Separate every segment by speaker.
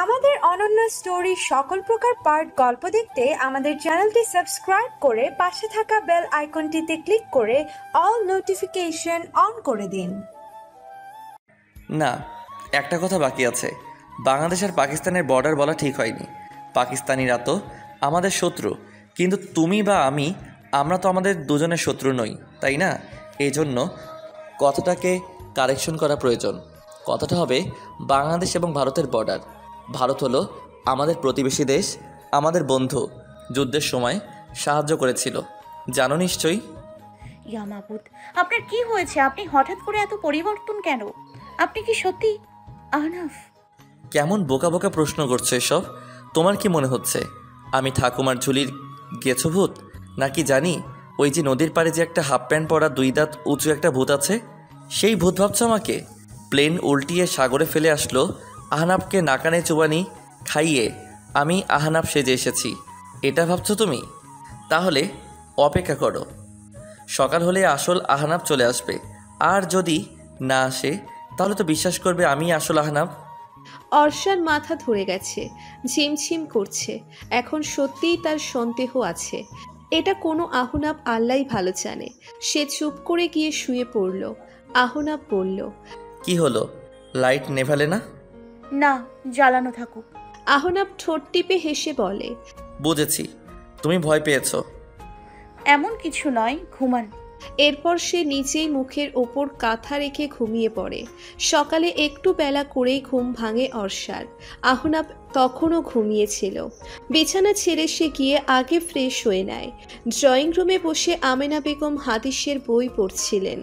Speaker 1: আমাদের অনন্য স্টোরি সকল প্রকার পার্ট গল্প দেখতে আমাদের চ্যানেলটি সাবস্ক্রাইব করে পাশে থাকা বেল আইকনটিতে ক্লিক করে অল নোটিফিকেশন অন করে দিন।
Speaker 2: না, একটা কথা বাকি আছে। বাংলাদেশ আর পাকিস্তানের বর্ডার বলা ঠিক হয়নি। পাকিস্তানিরা তো আমাদের শত্রু, কিন্তু তুমি বা আমরা তো আমাদের দুজনের শত্রু নই, তাই না? এই জন্য কথাটাকে কারেকশন করা প্রয়োজন। কথাটা হবে বাংলাদেশ এবং ভারতের বর্ডার। ভারত হলো আমাদের প্রতিবেশী দেশ, আমাদের বন্ধু, যুদ্ধের সময় সাহায্য করেছিল, জানো নিশ্চয়ই।
Speaker 3: ইয়া মাবুদ, আপনার কি হয়েছে? আপনি হঠাৎ করে এত পরিবর্তন কেন? আপনি কি সত্যি আহনাফ?
Speaker 2: কেমন বোকা বোকা প্রশ্ন করছো এসব? তোমার কি মনে হচ্ছে আমি ঠাকুমার ঝুলির গেছো ভূত? নাকি জানি ওই যে নদীর পাড়ে যে একটা হাফ প্যান্ট পরা 2 দাঁত উঁচু একটা ভূত আছে, সেই ভূত ভাবছো আমাকে? প্লেন উল্টিয়ে সাগরে ফেলে আসলো, আহনাফকে নাকানে চুবানি খাইয়ে আমি আহনাফ সেজে এসেছি, এটা ভাবছো তুমি? তাহলে অপেক্ষা করো, সকাল হলে আসল আহনাফ চলে আসবে। আর যদি না আসে তাহলে তো বিশ্বাস করবে আমি আসল আহনাফ।
Speaker 4: অর্ষার মাথা ধরে গেছে, ঝিমঝিম করছে। এখন সত্যিই তার সন্দেহ আছে। এটা কোনো আহনাফ আল্লাহ ভালো জানে। সে চুপ করে গিয়ে শুয়ে পড়ল। আহনাফ বলল,
Speaker 2: কি হলো, লাইট নেভালে না?
Speaker 3: না, জ্বালানো থাকুক।
Speaker 4: আহনাফ ঠোঁট টিপে হেসে বলে,
Speaker 2: বুঝেছি, তুমি ভয় পেয়েছো।
Speaker 3: এমন কিছু নয়, ঘুমান।
Speaker 4: এরপর সে নিজেই মুখের ওপর কাঁথা রেখে ঘুমিয়ে পড়ে। সকালে একটু বেলা করেই ঘুম ভাঙে অর্ষার। আহনাফ তখনও ঘুমিয়েছিল। বিছানা ছেড়ে সে গিয়ে আগে ফ্রেশ হয়ে নেয়। ড্রয়িং রুমে বসে আমেনা বেগম হাদিসের বই পড়ছিলেন।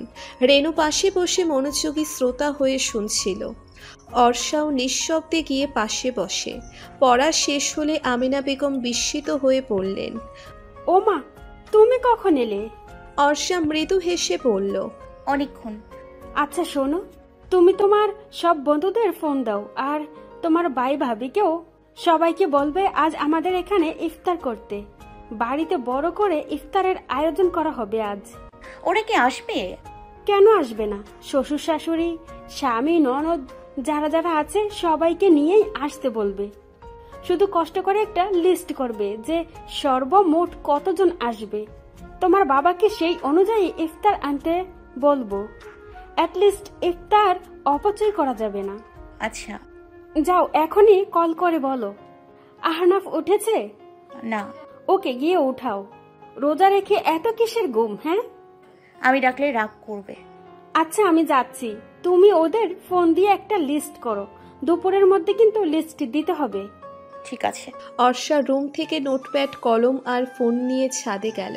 Speaker 4: রেনু পাশে বসে মনোযোগী শ্রোতা হয়ে শুনছিল। অর্ষাও নিঃশব্দে গিয়ে পাশে বসে। পড়া শেষ হলে আমেনা বেগম বিস্মিত হয়ে পড়লেন,
Speaker 5: ও মা, তুমি কখন এলে?
Speaker 4: অর্ষা মৃদু হেসে বলল,
Speaker 3: অনেকক্ষণ।
Speaker 5: আচ্ছা শোনো, তুমি তোমার সব বন্ধুদের ফোন দাও, আর তোমার ভাই ভাবিকেও সবাইকে বলবে আজ আমাদের এখানে ইফতার করতে। বাড়িতে বড় করে ইফতারের আয়োজন করা হবে আজ।
Speaker 3: ওরা কি আসবে?
Speaker 5: কেন আসবে না? শ্বশুর শাশুড়ি, স্বামী, ননদ, যারা যারা আছে সবাইকে নিয়েই আসতে বলবে। শুধু কষ্ট করে একটা লিস্ট করবে যে সর্বমোট কতজন আসবে। তোমার বাবাকে সেই অনুযায়ী ইফতার আনতে বলবো। অ্যাটলিস্ট ইফতার অপচয় করা যাবে না।
Speaker 3: আচ্ছা,
Speaker 5: যাও, এখনই কল করে বলো। আহনাফ উঠেছে?
Speaker 3: না।
Speaker 5: ওকে গিয়ে উঠাও। রোজা রেখে এত কিসের ঘুম? হ্যাঁ,
Speaker 3: আমি ডাকলে রাগ করবে।
Speaker 5: আচ্ছা আমি যাচ্ছি, তুমি ওদের ফোন দিয়ে একটা লিস্ট করো। দুপুরের মধ্যে কিন্তু লিস্ট দিতে হবে।
Speaker 3: ঠিক আছে।
Speaker 4: অর্ষা রুম থেকে নোটপ্যাড, কলম আর ফোন নিয়ে ছাদে গেল।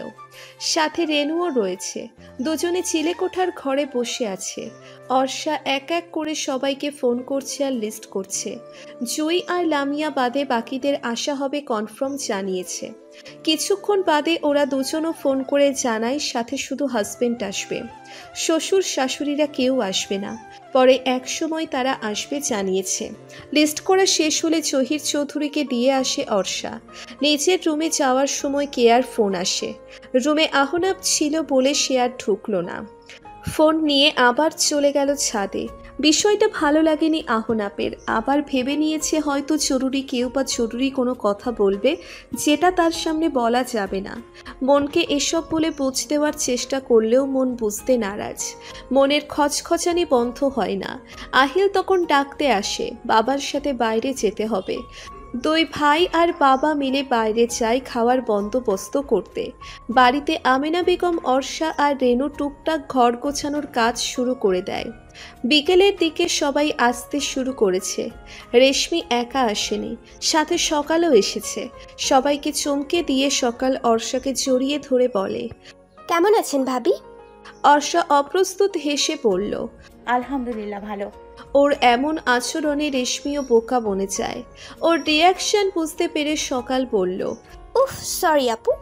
Speaker 4: সাথে রেনুও রয়েছে। দুজনে চিলেকোঠার ঘরে বসে আছে। অর্ষা এক এক করে সবাইকে ফোন করছে আর লিস্ট করছে। জুই আর লামিয়া বাদে বাকিদের আসা হবে কনফার্ম জানিয়েছে। কিছুক্ষণ বাদে ওরা দুজনও ফোন করে জানায় সাথে শুধু হাজবেন্ড আসবে। শ্বশুর শাশুড়িরা কেউ আসবে না। পরে এক সময় তারা আসবে জানিয়েছে। লিস্ট করা শেষ হলে জহির চৌধুরীকে দিয়ে আসে অর্ষা। নিজের রুমে যাওয়ার সময় কেয়ার ফোন আসে। রুমে আহনাফ ছিল বলে সে আর ঢুকলো না। ফোন নিয়ে আবার চলে গেল ছাদে। বিষয়টা ভালো লাগেনি আহনাফের। আবার ভেবে নিয়েছে হয়তো জরুরি কেউ বা জরুরি কোনো কথা বলবে যেটা তার সামনে বলা যাবে না। মনকে এসব বলে বুঝ দেওয়ার চেষ্টা করলেও মন বুঝতে নারাজ। মনের খচখচানি বন্ধ হয় না। আহিল তখন ডাকতে আসে, বাবার সাথে বাইরে যেতে হবে। দুই ভাই আর বাবা মিলে বাইরে যায় খাওয়ার বন্দোবস্ত করতে। বাড়িতে আমেনা বেগম, অর্ষা আর রেনু টুকটাক ঘর গোছানোর কাজ শুরু করে দেয়। বিকেলের দিকে সবাই আসতে শুরু করেছে। রেশমি একা আসেনি, সাথে সকালও এসেছে। সবাইকে চমকে দিয়ে সকাল অর্ষাকে জড়িয়ে ধরে বলে,
Speaker 6: কেমন আছেন ভাবি?
Speaker 4: অর্ষা অপ্রস্তুত হেসে বলল,
Speaker 3: আলহামদুলিল্লাহ ভালো।
Speaker 4: ওর এমন আচরণে রেশমিও বোকা বনে যায়। ওর রিয়াকশন বুঝতে পেরে সকাল বলল,
Speaker 6: উফ সরি আপু,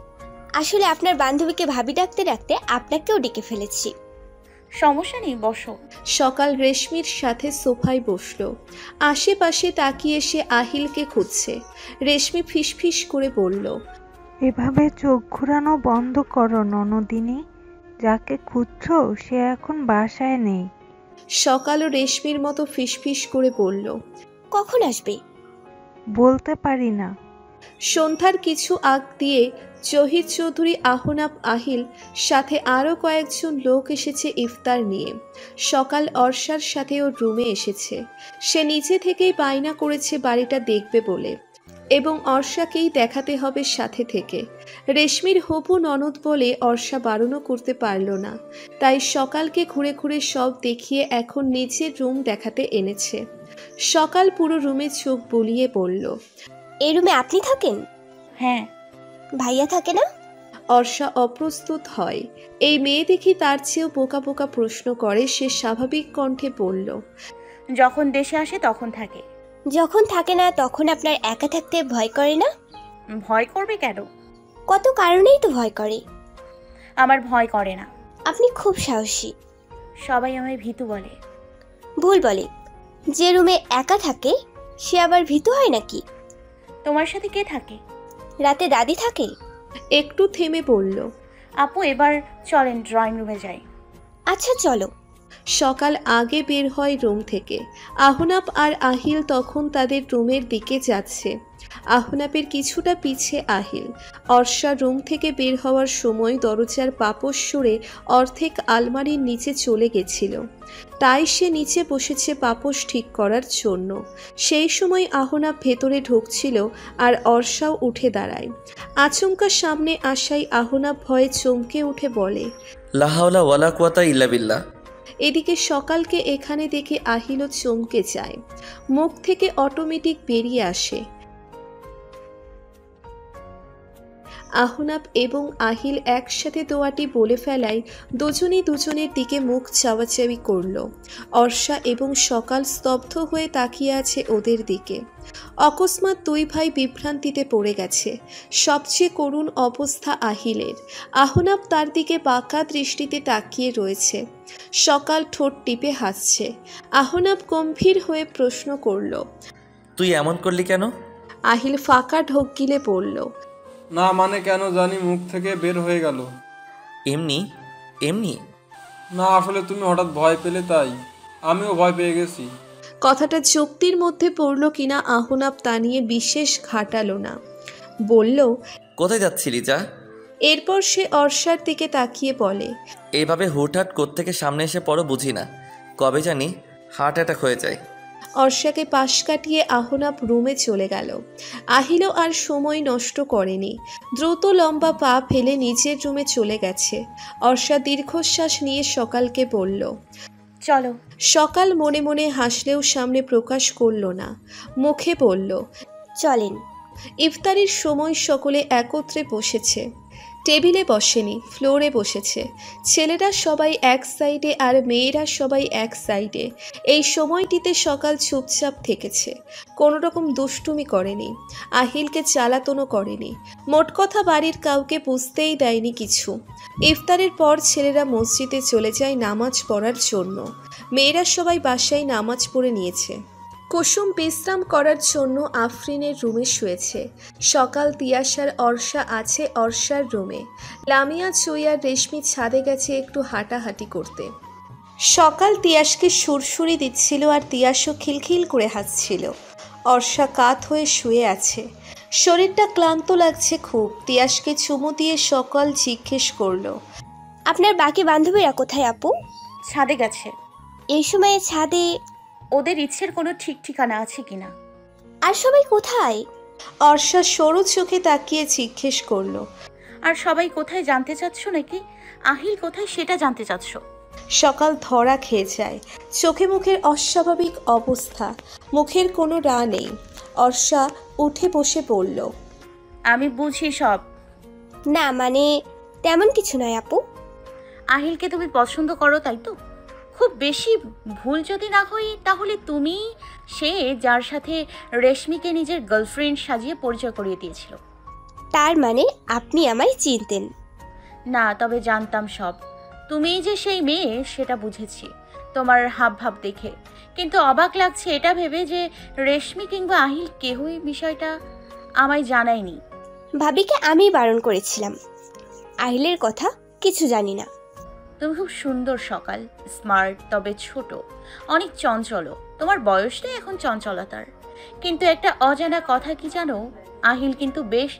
Speaker 6: আসলে আপনার বান্ধবীকে ভাবি ডাকতে ডাকতে আপনাকেও ডেকে ফেলেছি।
Speaker 3: সমস্যা নেই, বসো।
Speaker 4: সকাল রেশমির সাথে সোফায় বসলো। আশেপাশে তাকিয়ে সে আহিলকে খুঁজছে। রেশমি ফিসফিস করে বলল,
Speaker 7: এভাবে চোখ ঘোরানো বন্ধ করো ননদিনী, যাকে খুঁজছো সে এখন বাসায় নেই।
Speaker 4: সকালও রেশমির মতো ফিসফিস করে বলল,
Speaker 6: কখন আসবে?
Speaker 7: বলতে পারি না।
Speaker 4: সন্ধ্যার কিছু আগ দিয়ে জহির চৌধুরী, আহনাব, আহিল সাথে আরও কয়েকজন লোক এসেছে ইফতার নিয়ে। সকাল অর্ষার সাথে ওর রুমে এসেছে। সে নিজে থেকেই বায়না করেছে বাড়িটা দেখবে বলে, এবং অর্ষাকেই দেখাতে হবে সাথে থেকে। রেশমির হবু ননদ বলে অর্ষা বারণও করতে পারল না, তাই সকালকে ঘুরে ঘুরে সব দেখিয়ে এখন নিজের রুম দেখাতে এনেছে। সকাল পুরো রুমে চোখ বুলিয়ে বলল,
Speaker 6: এই রুমে আপনি থাকেন?
Speaker 3: হ্যাঁ।
Speaker 6: ভাইয়া থাকে না?
Speaker 4: অর্ষা অপ্রস্তুত হয়। এই মেয়ে দেখি তার চেয়েও বোকা বোকা প্রশ্ন করে। সে স্বাভাবিক কণ্ঠে বলল,
Speaker 3: যখন দেশে আসে তখন থাকে।
Speaker 6: যখন থাকে না তখন আপনার একা থাকতে ভয় করে না?
Speaker 3: ভয় করবে কেন?
Speaker 6: কত কারণেই তো ভয় করে।
Speaker 3: আমার ভয় করে না।
Speaker 6: আপনি খুব সাহসী।
Speaker 3: সবাই আমায় ভীতু বলে।
Speaker 6: ভুল বলে। যে রুমে একা থাকে সে আবার ভীতু হয় নাকি?
Speaker 3: তোমার সাথে কে থাকে?
Speaker 6: রাতে দাদি থাকে।
Speaker 4: একটু থেমে বলল,
Speaker 3: আপু এবার চলেন ড্রয়িং রুমে যাই।
Speaker 6: আচ্ছা চলো।
Speaker 4: সকাল আগে বের হয় রুম থেকে। আহনাব আর আহিল তখন তাদের রুমের দিকে যাচ্ছে। আহনাবের কিছুটা পিছে আহিল। অর্ষা রুম থেকে বের হওয়ার সময় দরজার পাপোশ সরে অর্ধেক আলমারির নিচে চলে গেছিল, তাই সে নিচে বসেছে পাপোশ ঠিক করার জন্য। সেই সময় আহনাব ভেতরে ঢুকছিল আর অর্ষাও উঠে দাঁড়ায়। আচমকা সামনে আসায় আহনাব ভয়ে চমকে উঠে বলে,
Speaker 2: লা হাওলা ওয়ালা কুওয়াতা ইল্লা বিল্লাহ।
Speaker 4: এদিকে সকালকে এখানে দেখে আহিলও চমকে যায়। মুখ থেকে অটোমেটিক বেরিয়ে আসে, আহনাব এবং আহিল একসাথে দোয়াটি বলে ফেলায় দুজনেই দুজনের দিকে মুখ চাওয়াচাওয়ি করল। অর্ষা এবং সকাল স্তব্ধ হয়ে তাকিয়ে আছে ওদের দিকে। অকস্মাৎ দুই ভাই বিভ্রান্তিতে পড়ে গেছে। সবচেয়ে করুণ অবস্থা আহিলের। আহনাব তার দিকে বাঁকা দৃষ্টিতে তাকিয়ে রয়েছে। সকাল ঠোঁট টিপে হাসছে। আহনাব গম্ভীর হয়ে প্রশ্ন করল,
Speaker 2: তুই এমন করলি কেন?
Speaker 4: আহিল ফাঁকা ঢোক গিলে বলল,
Speaker 8: না মানে কেন জানি মুখ থেকে বের হয়ে গেল।
Speaker 2: এমনি এমনি।
Speaker 8: না আসলে তুমি হঠাৎ ভয় পেলে তাই। আমিও ভয় পেয়ে গেছি।
Speaker 4: কথাটা যুক্তির মধ্যে পড়ল কিনা আহনাব তা নিয়ে বিশেষ ঘাটালো না। বলল,
Speaker 2: কোথায় যাচ্ছিলি যা?
Speaker 4: এরপর সে অর্ষার দিকে তাকিয়ে বলে,
Speaker 2: এইভাবে হুটহাট কোত্থেকে সামনে এসে পড়ো বুঝি না, কবে জানি হার্ট অ্যাটাক হয়ে যায়।
Speaker 4: অর্ষাকে পাশ কাটিয়ে আহনাব রুমে চলে গেল। আহিলও আর সময় নষ্ট করেনি, দ্রুত লম্বা পা ফেলে নিজের রুমে চলে গেছে। অর্ষা দীর্ঘশ্বাস নিয়ে সকালকে বলল,
Speaker 3: চলো।
Speaker 4: সকাল মনে মনে হাসলেও সামনে প্রকাশ করল না, মুখে বলল,
Speaker 6: চলেন।
Speaker 4: ইফতারির সময় সকলে একত্রে বসেছে। টেবিলে বসেনি, ফ্লোরে বসেছে। ছেলেরা সবাই এক সাইডে আর মেয়েরা সবাই এক সাইডে। এই সময়টিতে সকাল চুপচাপ থেকেছে, কোনো রকম দুষ্টুমি করেনি, আহিলকে জ্বালাতনও করেনি। মোট কথা বাড়ির কাউকে বুঝতেই দেয়নি কিছু। ইফতারের পর ছেলেরা মসজিদে চলে যায় নামাজ পড়ার জন্য। মেয়েরা সবাই বাসায় নামাজ পড়ে নিয়েছে। কুসুম বিশ্রাম করার জন্য আফরিনের রুমে শুয়েছে। সকাল, তিয়াসার, অর্ষা আছে অর্ষার রুমে। লামিয়া, চুইয়ার, রেশমি ছাদে গেছে একটু হাঁটাহাঁটি করতে। সকাল তিয়াসকে সুরসুরি দিচ্ছিল আর তিয়াসও খিলখিল করে হাসছিল। অর্ষা কাত হয়ে শুয়ে আছে, শরীরটা ক্লান্ত লাগছে খুব। তিয়াসকে চুমু দিয়ে সকাল জিজ্ঞেস করলো,
Speaker 6: আপনার বাকি বান্ধবীরা কোথায় আপু?
Speaker 3: ছাদে গেছে।
Speaker 6: এই সময়ে ছাদে?
Speaker 3: ওদের ইচ্ছের কোনো ঠিক ঠিকানা আছে কিনা।
Speaker 6: আর সবাই কোথায়?
Speaker 4: অর্ষা সরু চোখে তাকিয়ে জিজ্ঞেস করলো,
Speaker 3: আর সবাই কোথায় জানতে চাচ্ছ নাকি আহিল কোথায় সেটা জানতে চাচ্ছ?
Speaker 4: সকাল ধরা খেয়ে যায়। চোখে মুখের অস্বাভাবিক অবস্থা, মুখের কোনো রা নেই। অর্ষা উঠে বসে বলল,
Speaker 3: আমি বুঝি সব।
Speaker 6: না মানে তেমন কিছু নয় আপু।
Speaker 3: আহিলকে তুমি পছন্দ করো তাই তো? খুব বেশি ভুল যদি না হই তাহলে তুমি সে যার সাথে রেশমিকে নিজের গার্লফ্রেন্ড সাজিয়ে পরিচয় করিয়ে দিয়েছিল।
Speaker 6: তার মানে আপনি আমায় চিনতেন
Speaker 3: না? তবে জানতাম সব। তুমি যে সেই মেয়ে সেটা বুঝেছি তোমার হাব ভাব দেখে, কিন্তু অবাক লাগছে এটা ভেবে যে রেশমি কিংবা আহিল কেউই বিষয়টা আমায় জানায়নি।
Speaker 6: ভাবিকে আমি বারণ করেছিলাম, আহিলের কথা কিছু জানি না।
Speaker 3: তুমি খুব সুন্দর সকাল, স্মার্ট তবে ছোট, অনেক চঞ্চল। তোমার বয়সটাই এখন চঞ্চলতার। কিন্তু একটা অজানা কথা কি জানো, আহিল কিন্তু বেশ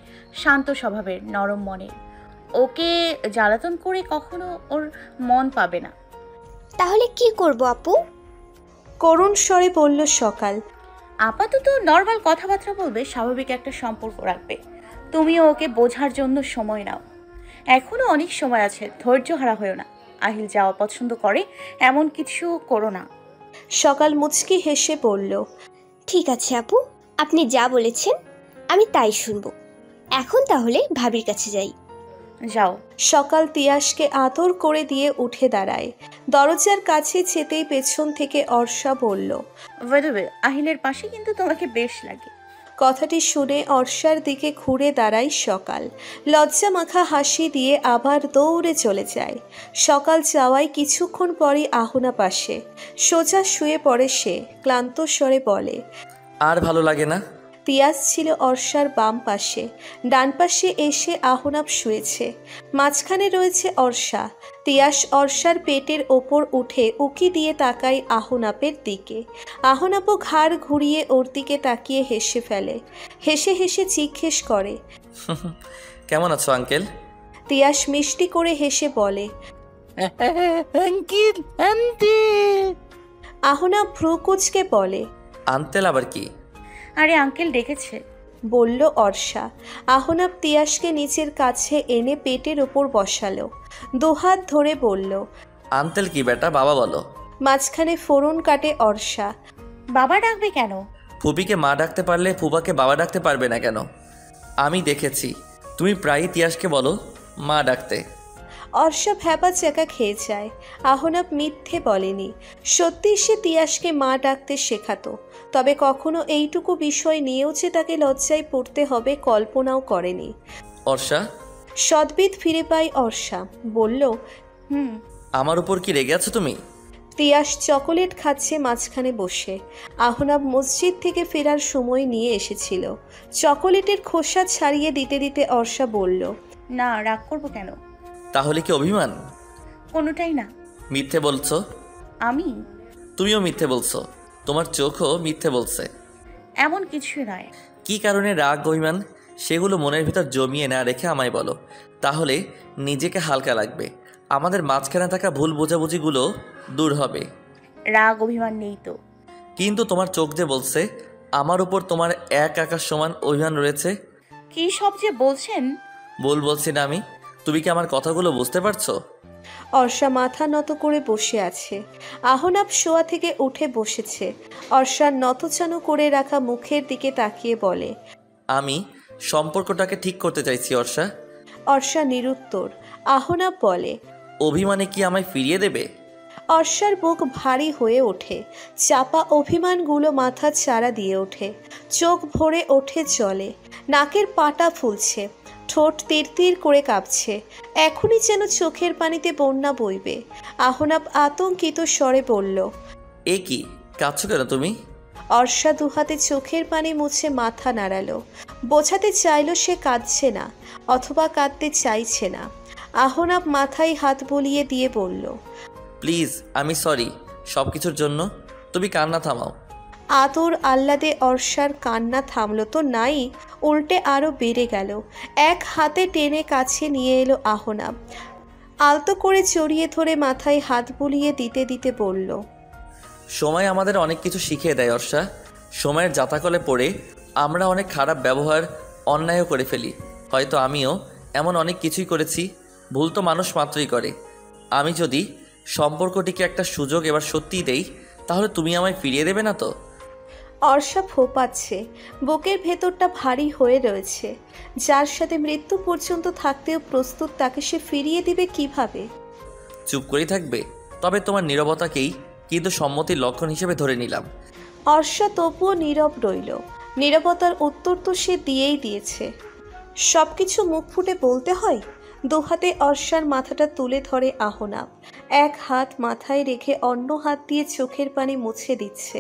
Speaker 3: শান্ত স্বভাবের, নরম মনের। ওকে জ্বালাতন করে কখনো ওর মন পাবে না।
Speaker 6: তাহলে কি করব আপু?
Speaker 4: করুণ স্বরে বলল সকাল।
Speaker 3: আপাতত নর্মাল কথাবার্তা বলবে, স্বাভাবিক একটা সম্পর্ক রাখবে। তুমিও ওকে বোঝার জন্য সময় নাও, এখনো অনেক সময় আছে। ধৈর্য হারা হয়েও না। আহিল যা অপছন্দ করে এমন কিছু করো না।
Speaker 4: সকাল মুচকি হেসে বলল,
Speaker 6: ঠিক আছে আপু, আপনি যা বলেছেন আমি তাই শুনবো। এখন তাহলে ভাবির কাছে যাই।
Speaker 3: যাও।
Speaker 4: সকাল তিয়াসকে আদর করে দিয়ে উঠে দাঁড়ায়। দরজার কাছে যেতেই পেছন থেকে অর্ষা বলল,
Speaker 3: ওয়েদবে আহিলের পাশে কিন্তু তোমাকে বেশ লাগে।
Speaker 4: কথাটি শুনে অর্ষার দিকে ঘুরে দাঁড়ায় সকাল। লজ্জা মাখা হাসি দিয়ে আবার দৌড়ে চলে যায়। সকাল যাওয়ায় কিছুক্ষণ পরই আহুনা পাশে সোজা শুয়ে পড়ে সে। ক্লান্ত স্বরে বলে,
Speaker 2: আর ভালো লাগে না।
Speaker 4: তিয়াস ছিল অর্ষার বাম পাশে, ডান পাশে এসে আহনাব শুয়েছে। মাঝখানে রয়েছে অর্ষা। তিয়াস অর্ষার পেটের ওপর উঠে উকি দিয়ে তাকায় আহনাবের দিকে। আহনাবও ঘাড় ঘুরিয়ে ওর দিকে তাকিয়ে হেসে ফেলে। হেসে হেসে জিজ্ঞেস করে,
Speaker 2: কেমন আছো আঙ্কেল?
Speaker 4: তিয়াস মিষ্টি করে হেসে বলে, আহনাব ভ্রু কুঁচকে বলে,
Speaker 2: আঙ্কেল আবার কি?
Speaker 3: আরে আঙ্কেল ডেকেছে,
Speaker 4: বলল অর্ষা। আহনাব তিয়াসকে নিচের কাছে এনে পেটের ওপর বসালো। দুহাত ধরে বলল,
Speaker 2: আঙ্কেল কি বেটা, বাবা বলো।
Speaker 4: মাঝখানে ফোড়ন কাটে অর্ষা।
Speaker 3: বাবা ডাকবে কেন?
Speaker 2: ফুপিকে মা ডাকতে পারলে ফুপাকে বাবা ডাকতে পারবে না কেন? আমি দেখেছি তুমি প্রায়ই তিয়াসকে বলো মা ডাকতে।
Speaker 4: অর্ষা ভ্যাপা চেকা খেয়ে যায়। আহনাব মিথ্যে বলেনি, সত্যি সে তিয়াসকে মা ডাকতে শেখাতো। তবে কখনো এইটুকু বিষয় নিয়েও যে তাকে লজ্জায় পড়তে হবে কল্পনাও করেনি।
Speaker 2: অর্ষা,
Speaker 4: সদ্বিদ ফিরে পায় অর্ষা, বলল,
Speaker 2: আমার উপর কি রেগে আছো তুমি?
Speaker 4: তিয়াস চকোলেট খাচ্ছে মাঝখানে বসে। আহনাব মসজিদ থেকে ফেরার সময় নিয়ে এসেছিল। চকোলেটের খোসা ছাড়িয়ে দিতে দিতে অর্ষা বলল,
Speaker 3: না, রাগ করবো কেন?
Speaker 2: তাহলে কি অভিমান?
Speaker 3: কোনোটাই না।
Speaker 2: মিথ্যে বলছো।
Speaker 3: আমি?
Speaker 2: তুমিও মিথ্যে বলছো, তোমার চোখও মিথ্যে বলছে।
Speaker 3: এমন কিছু নয়।
Speaker 2: কি কারণে রাগ অভিমান সেগুলো মনের ভিতর জমিয়ে না রেখে আমায় বলো, তাহলে নিজেকে হালকা লাগবে। আমাদের মাঝখানে থাকা ভুল বোঝাবুঝিগুলো দূর হবে।
Speaker 3: রাগ অভিমান নেই তো।
Speaker 2: কিন্তু তোমার চোখ যে বলছে আমার উপর তোমার এক আকাশ সমান অভিমান রয়েছে।
Speaker 3: কি সব যে বলছেন?
Speaker 2: বলছি না আমি। তুমি কি আমার কথাগুলো বুঝতে পারছো?
Speaker 4: অর্ষা মাথা নত করে বসে আছে। আহনাব শোয়া থেকে উঠে বসেছে। অর্ষার নতচানু করে রাখা মুখের দিকে তাকিয়ে বলে,
Speaker 2: আমি সম্পর্কটাকে ঠিক করতে চাইছি অর্ষা।
Speaker 4: অর্ষা নিরুত্তর। আহনাব বলে,
Speaker 2: অভিমানে কি আমায় ফিরিয়ে দেবে?
Speaker 4: অর্ষার বুক ভারী হয়ে ওঠে। চাপা অভিমানগুলো মাথা চাড়া দিয়ে ওঠে। চোখ ভরে ওঠে জলে। নাকের পাটা ফুলছে। ঠোঁট তীর করে কাঁপছে। এখনই যেন চোখের পানিতে বন্যা বইবে। আহনাব আতঙ্কিত স্বরে বলল,
Speaker 2: এ কি, কাঁদছো কেন তুমি?
Speaker 4: অর্ষা দুহাতে চোখের পানি মুছে মাথা নাড়ালো। বোঝাতে চাইল সে কাঁদছে না, অথবা কাঁদতে চাইছে না। আহনাব মাথায় হাত বুলিয়ে দিয়ে বলল,
Speaker 2: প্লিজ, আমি সরি সব কিছুর জন্য। তুমি কান্না থামাও।
Speaker 4: আদর আহ্লাদে অর্ষার কান্না থামলো তো নাই, উল্টে আরো বেড়ে গেল। এক হাতে টেনে কাছে নিয়ে এলো আহনাব। আলতো করে জড়িয়ে ধরে মাথায় হাত বুলিয়ে দিতে দিতে বলল,
Speaker 2: সময় আমাদের অনেক কিছু শিখিয়ে দেয় অর্ষা। সময়ের জাতাকলে পড়ে আমরা অনেক খারাপ ব্যবহার, অন্যায়ও করে ফেলি। হয়তো আমিও এমন অনেক কিছুই করেছি। ভুল তো মানুষ মাত্রই করে। আমি যদি সম্পর্কটিকে একটা সুযোগ এবার সত্যিই দেই, তাহলে তুমি আমায় ফিরিয়ে দেবে না তো?
Speaker 4: অর্ষা ফোপাচ্ছে। বুকের ভেতরটা ভারী হয়ে রয়েছে। যার সাথে মৃত্যু পর্যন্ত থাকতেও প্রস্তুত, তাকে সে ফিরিয়ে দিবে কিভাবে?
Speaker 2: চুপ করেই থাকবে? তবে তোমার নীরবতাকেই কিন্তু সম্মতির লক্ষণ হিসেবে ধরে নিলাম।
Speaker 4: অর্ষা তবুও নীরব রইল। নীরবতার উত্তর তো সে দিয়েই দিয়েছে। সব কিছু মুখ ফুটে বলতে হয়? দুহাতে অর্ষার মাথাটা তুলে ধরে আহনাব। এক হাত মাথায় রেখে অন্য হাত দিয়ে চোখের পানি মুছে দিচ্ছে।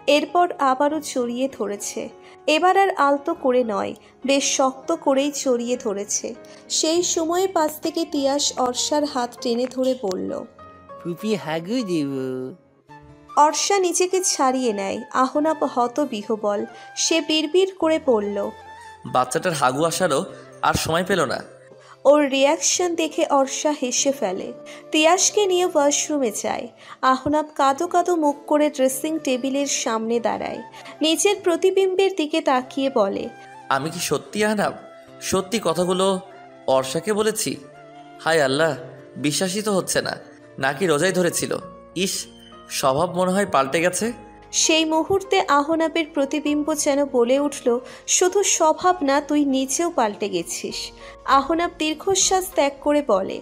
Speaker 4: এরপর আবারও জড়িয়ে ধরেছে। এবার আর আলতো করে নয়, বেশ শক্ত করেই জড়িয়ে ধরেছে। সেই সময়ে পাশ থেকে তিয়াস অর্ষার হাত টেনে ধরে বলল,
Speaker 9: ফুপি হাগু দেব।
Speaker 4: অর্ষা নিজেকে ছাড়িয়ে নেয়। আহনাব হতবিহ্বল। সে বিড়বিড় করে বলল,
Speaker 2: বাচ্চাটার হাগু আসারও আর সময় পেল না।
Speaker 4: ওর রিয়াকশন দেখে অর্ষা হেসে ফেলে। তিয়াসকে নিয়ে ওয়াশরুমে যায়। আহনাব কাঁদো কাঁদো মুখ করে ড্রেসিং টেবিলের সামনে দাঁড়ায়। নিজের প্রতিবিম্বের দিকে তাকিয়ে বলে,
Speaker 2: আমি কি সত্যি আহনাব? সত্যি কথাগুলো অর্ষাকে বলেছি? হায় আল্লাহ, বিশ্বাসই তো হচ্ছে না। নাকি রোজাই ধরেছিল? ইস, স্বভাব মনে হয় পাল্টে গেছে।
Speaker 4: সেই মুহূর্তে আহনাবের প্রতিবিম্ব যেন বলে উঠল, শুধু স্বভাব না, তুই নিজেও পাল্টে গেছিস। আহনাব দীর্ঘশ্বাস ত্যাগ করে বলে,